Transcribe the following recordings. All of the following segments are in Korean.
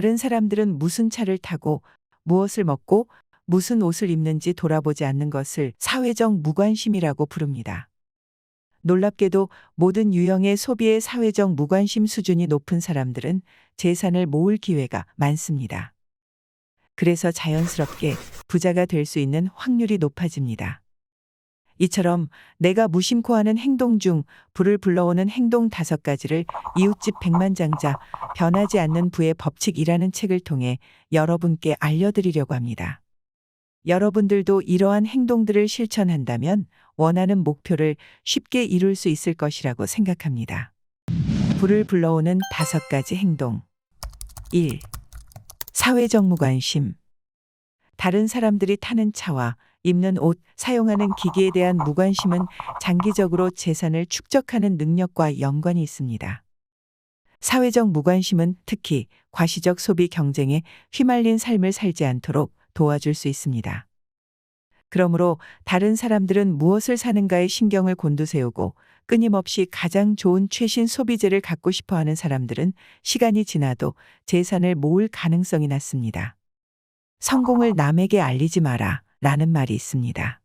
다른 사람들은 무슨 차를 타고 무엇을 먹고 무슨 옷을 입는지 돌아보지 않는 것을 사회적 무관심이라고 부릅니다. 놀랍게도 모든 유형의 소비의 사회적 무관심 수준이 높은 사람들은 재산을 모을 기회가 많습니다. 그래서 자연스럽게 부자가 될 수 있는 확률이 높아집니다. 이처럼 내가 무심코 하는 행동 중 부를 불러오는 행동 5가지를 이웃집 백만장자 변하지 않는 부의 법칙이라는 책을 통해 여러분께 알려드리려고 합니다. 여러분들도 이러한 행동들을 실천한다면 원하는 목표를 쉽게 이룰 수 있을 것이라고 생각합니다. 부를 불러오는 5가지 행동. 1. 사회적 무관심. 다른 사람들이 타는 차와 입는 옷, 사용하는 기기에 대한 무관심은 장기적으로 재산을 축적하는 능력과 연관이 있습니다. 사회적 무관심은 특히 과시적 소비 경쟁에 휘말린 삶을 살지 않도록 도와줄 수 있습니다. 그러므로 다른 사람들은 무엇을 사는가에 신경을 곤두세우고 끊임없이 가장 좋은 최신 소비재를 갖고 싶어 하는 사람들은 시간이 지나도 재산을 모을 가능성이 낮습니다. 성공을 남에게 알리지 마라 라는 말이 있습니다.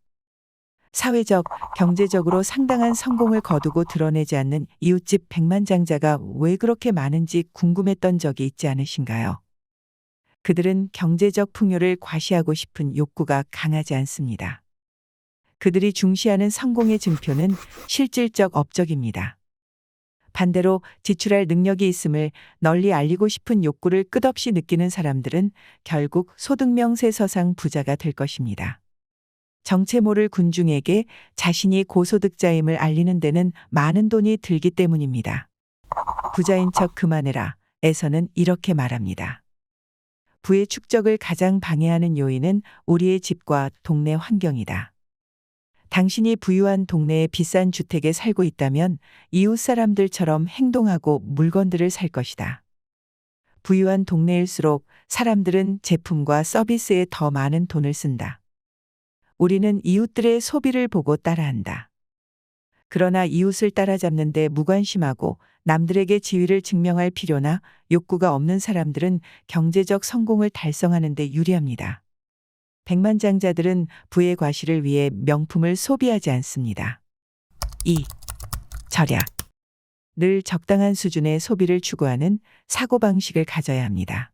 사회적, 경제적으로 상당한 성공을 거두고 드러내지 않는 이웃집 백만장자가 왜 그렇게 많은지 궁금했던 적이 있지 않으신가요? 그들은 경제적 풍요를 과시하고 싶은 욕구가 강하지 않습니다. 그들이 중시하는 성공의 증표는 실질적 업적입니다. 반대로 지출할 능력이 있음을 널리 알리고 싶은 욕구를 끝없이 느끼는 사람들은 결국 소득명세서상 부자가 될 것입니다. 정체 모를 군중에게 자신이 고소득자임을 알리는 데는 많은 돈이 들기 때문입니다. 부자인 척 그만해라 에서는 이렇게 말합니다. 부의 축적을 가장 방해하는 요인은 우리의 집과 동네 환경이다. 당신이 부유한 동네의 비싼 주택에 살고 있다면 이웃 사람들처럼 행동하고 물건들을 살 것이다. 부유한 동네일수록 사람들은 제품과 서비스에 더 많은 돈을 쓴다. 우리는 이웃들의 소비를 보고 따라한다. 그러나 이웃을 따라잡는데 무관심하고 남들에게 지위를 증명할 필요나 욕구가 없는 사람들은 경제적 성공을 달성하는 데 유리합니다. 백만장자들은 부의 과시를 위해 명품을 소비하지 않습니다. 2. 절약. 늘 적당한 수준의 소비를 추구하는 사고방식을 가져야 합니다.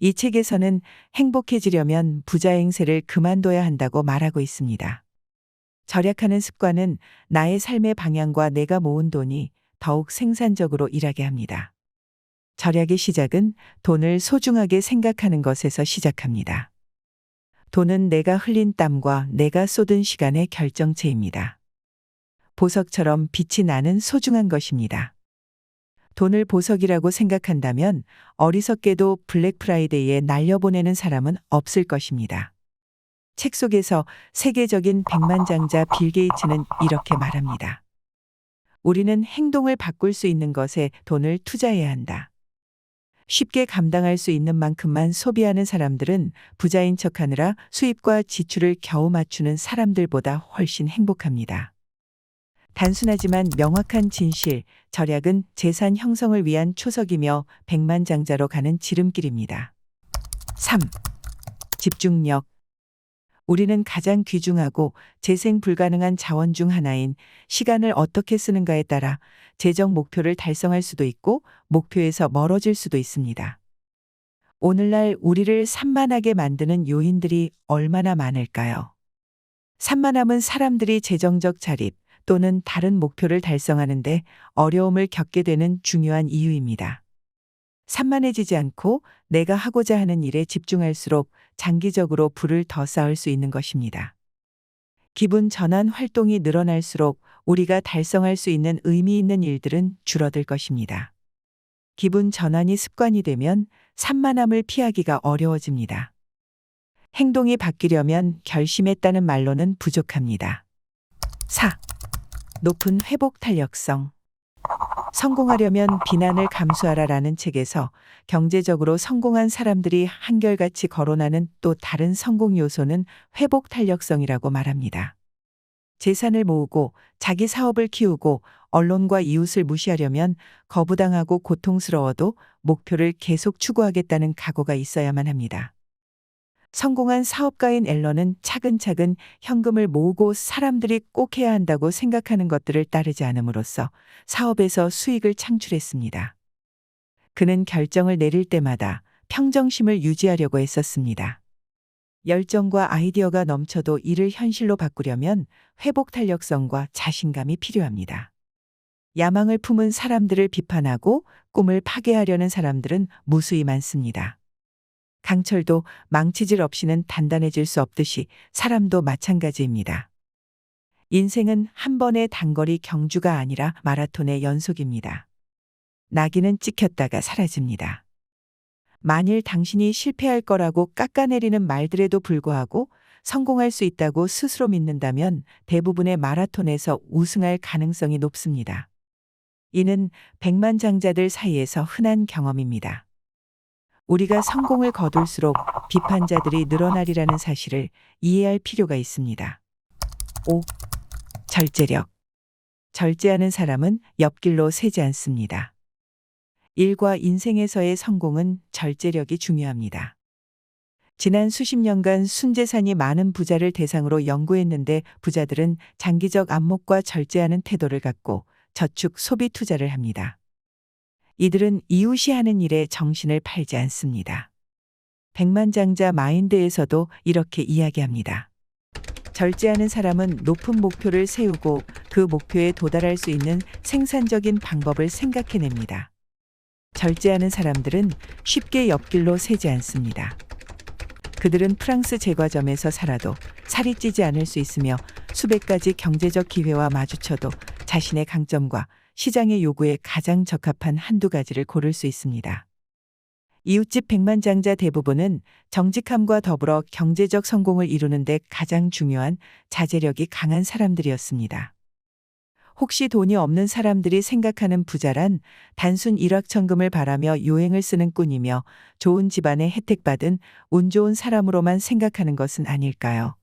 이 책에서는 행복해지려면 부자 행세를 그만둬야 한다고 말하고 있습니다. 절약하는 습관은 나의 삶의 방향과 내가 모은 돈이 더욱 생산적으로 일하게 합니다. 절약의 시작은 돈을 소중하게 생각하는 것에서 시작합니다. 돈은 내가 흘린 땀과 내가 쏟은 시간의 결정체입니다. 보석처럼 빛이 나는 소중한 것입니다. 돈을 보석이라고 생각한다면 어리석게도 블랙 프라이데이에 날려보내는 사람은 없을 것입니다. 책 속에서 세계적인 백만장자 빌 게이츠는 이렇게 말합니다. 우리는 행동을 바꿀 수 있는 것에 돈을 투자해야 한다. 쉽게 감당할 수 있는 만큼만 소비하는 사람들은 부자인 척하느라 수입과 지출을 겨우 맞추는 사람들보다 훨씬 행복합니다. 단순하지만 명확한 진실, 절약은 재산 형성을 위한 초석이며 백만장자로 가는 지름길입니다. 3. 집중력. 우리는 가장 귀중하고 재생 불가능한 자원 중 하나인 시간을 어떻게 쓰는가에 따라 재정 목표를 달성할 수도 있고 목표에서 멀어질 수도 있습니다. 오늘날 우리를 산만하게 만드는 요인들이 얼마나 많을까요? 산만함은 사람들이 재정적 자립 또는 다른 목표를 달성하는데 어려움을 겪게 되는 중요한 이유입니다. 산만해지지 않고 내가 하고자 하는 일에 집중할수록 장기적으로 부를 더 쌓을 수 있는 것입니다. 기분 전환 활동이 늘어날수록 우리가 달성할 수 있는 의미 있는 일들은 줄어들 것입니다. 기분 전환이 습관이 되면 산만함을 피하기가 어려워집니다. 행동이 바뀌려면 결심했다는 말로는 부족합니다. 4. 높은 회복 탄력성. 성공하려면 비난을 감수하라라는 책에서 경제적으로 성공한 사람들이 한결같이 거론하는 또 다른 성공 요소는 회복 탄력성이라고 말합니다. 재산을 모으고 자기 사업을 키우고 언론과 이웃을 무시하려면 거부당하고 고통스러워도 목표를 계속 추구하겠다는 각오가 있어야만 합니다. 성공한 사업가인 앨런은 차근차근 현금을 모으고 사람들이 꼭 해야 한다고 생각하는 것들을 따르지 않음으로써 사업에서 수익을 창출했습니다. 그는 결정을 내릴 때마다 평정심을 유지하려고 했었습니다. 열정과 아이디어가 넘쳐도 이를 현실로 바꾸려면 회복 탄력성과 자신감이 필요합니다. 야망을 품은 사람들을 비판하고 꿈을 파괴하려는 사람들은 무수히 많습니다. 강철도 망치질 없이는 단단해질 수 없듯이 사람도 마찬가지입니다. 인생은 한 번의 단거리 경주가 아니라 마라톤의 연속입니다. 낙인은 찍혔다가 사라집니다. 만일 당신이 실패할 거라고 깎아내리는 말들에도 불구하고 성공할 수 있다고 스스로 믿는다면 대부분의 마라톤에서 우승할 가능성이 높습니다. 이는 백만장자들 사이에서 흔한 경험입니다. 우리가 성공을 거둘수록 비판자들이 늘어나리라는 사실을 이해할 필요가 있습니다. 5. 절제력. 절제하는 사람은 옆길로 새지 않습니다. 일과 인생에서의 성공은 절제력이 중요합니다. 지난 수십 년간 순재산이 많은 부자를 대상으로 연구했는데 부자들은 장기적 안목과 절제하는 태도를 갖고 저축 소비 투자를 합니다. 이들은 이웃이 하는 일에 정신을 팔지 않습니다. 백만장자 마인드에서도 이렇게 이야기합니다. 절제하는 사람은 높은 목표를 세우고 그 목표에 도달할 수 있는 생산적인 방법을 생각해냅니다. 절제하는 사람들은 쉽게 옆길로 새지 않습니다. 그들은 프랑스 제과점에서 살아도 살이 찌지 않을 수 있으며 수백 가지 경제적 기회와 마주쳐도 자신의 강점과 시장의 요구에 가장 적합한 한두 가지를 고를 수 있습니다. 이웃집 백만장자 대부분은 정직함과 더불어 경제적 성공을 이루는 데 가장 중요한 자제력이 강한 사람들이었습니다. 혹시 돈이 없는 사람들이 생각하는 부자란 단순 일확천금을 바라며 요행을 쓰는 꾼이며 좋은 집안에 혜택받은 운 좋은 사람으로만 생각하는 것은 아닐까요?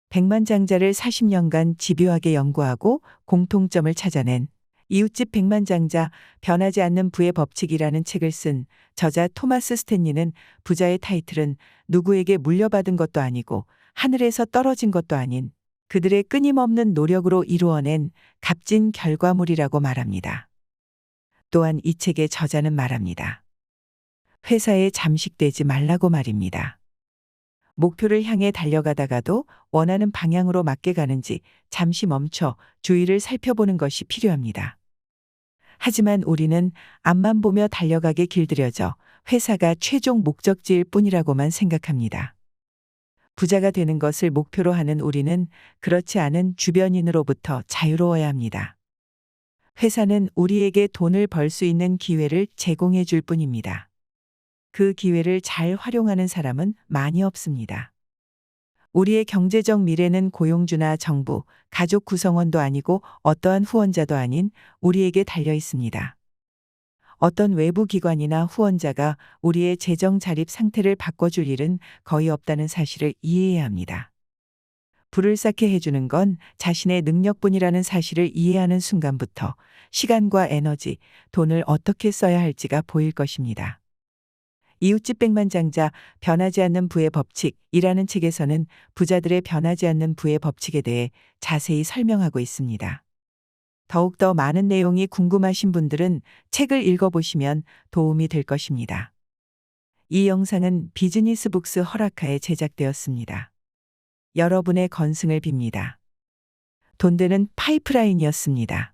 백만장자를 40년간 집요하게 연구하고 공통점을 찾아낸 이웃집 백만장자 변하지 않는 부의 법칙이라는 책을 쓴 저자 토마스 스탠리는 부자의 타이틀은 누구에게 물려받은 것도 아니고 하늘에서 떨어진 것도 아닌 그들의 끊임없는 노력으로 이루어낸 값진 결과물이라고 말합니다. 또한 이 책의 저자는 말합니다. 회사에 잠식되지 말라고 말입니다. 목표를 향해 달려가다가도 원하는 방향으로 맞게 가는지 잠시 멈춰 주위를 살펴보는 것이 필요합니다. 하지만 우리는 앞만 보며 달려가게 길들여져 회사가 최종 목적지일 뿐이라고만 생각합니다. 부자가 되는 것을 목표로 하는 우리는 그렇지 않은 주변인으로부터 자유로워야 합니다. 회사는 우리에게 돈을 벌 수 있는 기회를 제공해 줄 뿐입니다. 그 기회를 잘 활용하는 사람은 많이 없습니다. 우리의 경제적 미래는 고용주나 정부, 가족 구성원도 아니고 어떠한 후원자도 아닌 우리에게 달려 있습니다. 어떤 외부 기관이나 후원자가 우리의 재정 자립 상태를 바꿔줄 일은 거의 없다는 사실을 이해해야 합니다. 불을 쌓게 해주는 건 자신의 능력뿐이라는 사실을 이해하는 순간부터 시간과 에너지, 돈을 어떻게 써야 할지가 보일 것입니다. 이웃집 백만장자 변하지 않는 부의 법칙이라는 책에서는 부자들의 변하지 않는 부의 법칙에 대해 자세히 설명하고 있습니다. 더욱더 많은 내용이 궁금하신 분들은 책을 읽어보시면 도움이 될 것입니다. 이 영상은 비즈니스북스 허락하에 제작되었습니다. 여러분의 건승을 빕니다. 돈 되는 파이프라인이었습니다.